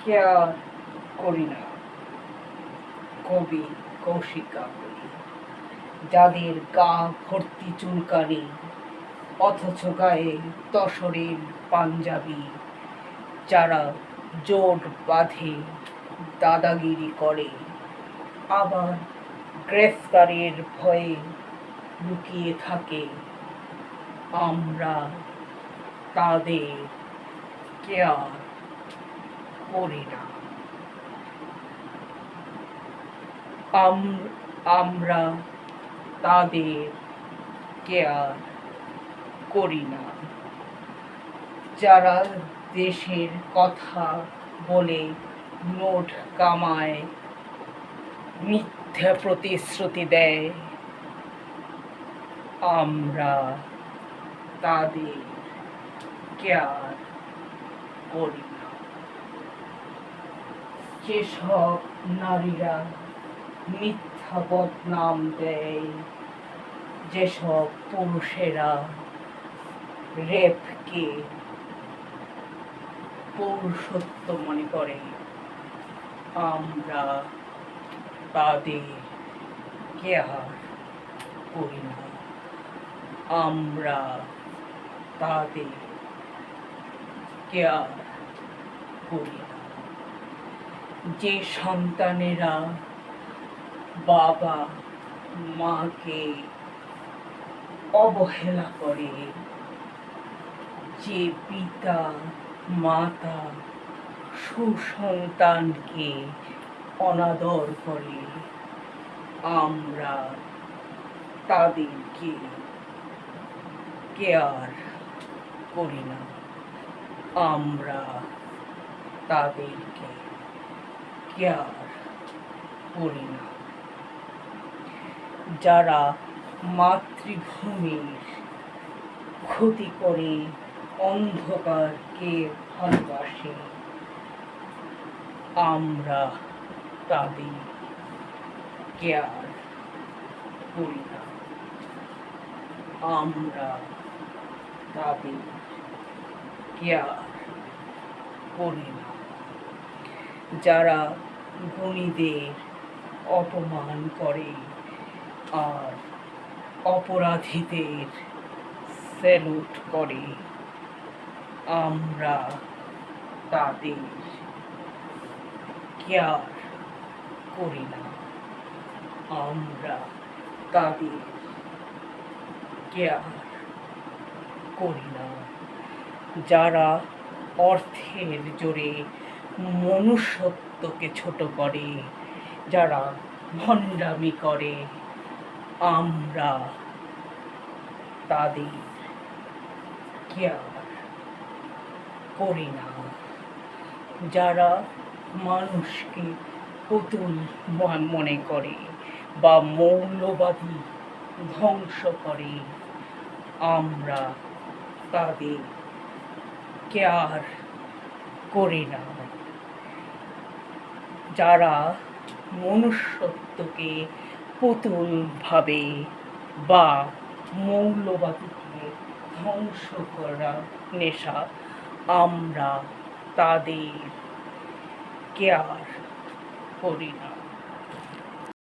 Care করি না। কবি কৌশিকা বলি, যাদের গা ভর্তি চুলকানি অথচ গায়ে তসরের পাঞ্জাবি, যারা জোট বাঁধে দাদাগিরি করে, আবার গ্রেফতারের ভয়ে লুকিয়ে থাকে, আমরা তাদের কেয়ার করি না। আমরা তাদের কেয়ার করি না। যারা দেশের কথা বলে নোট কামায়, মিথ্যা প্রতিশ্রুতি দেয়, আমরা তাদের কেয়ার করি না। যেসব নারীরা মিথ্যা বদনাম দেয়, যেসব পুরুষেরা রেপকে পৌরুষত্ব মনে করে, আমরা তাদের কেয়ার করি না। আমরা তাদের কেয়ার করি না। যে সন্তানেরা বাবা মাকে অবহেলা করে, যে পিতা মাতা সুসন্তানকে অনাদর করে, আমরা তাদেরকে কেয়ার করি না। আমরা তাদেরকে কেয়ার করি না। যারা মাতৃভূমির ক্ষতি করে অন্ধকারকে ভালোবাসে, আমরা তাদের কেয়ার করি না। আমরা তাদের কেয়ার করি না। যারা গুণীদের অপমান করে আর অপরাধীদের স্যালুট করে, আমরা তাদের কেয়ার করি না। আমরা তাদের কেয়ার করি না। যারা অর্থের জোরে মনুষ্যত্বকে ছোট করে, যারা ভণ্ডামি করে, আমরা তাদের কেয়ার করি না। যারা মানুষকে পুতুল মনে করে বা মৌলবাদী ধ্বংস করে, আমরা তাদের কেয়ার করি না। যারা মনুষ্যত্বকে পুতুল ভাবে বা মৌলবাদীকে ধ্বংস করা নেশা, আমরা তাদের কেয়ার করি না।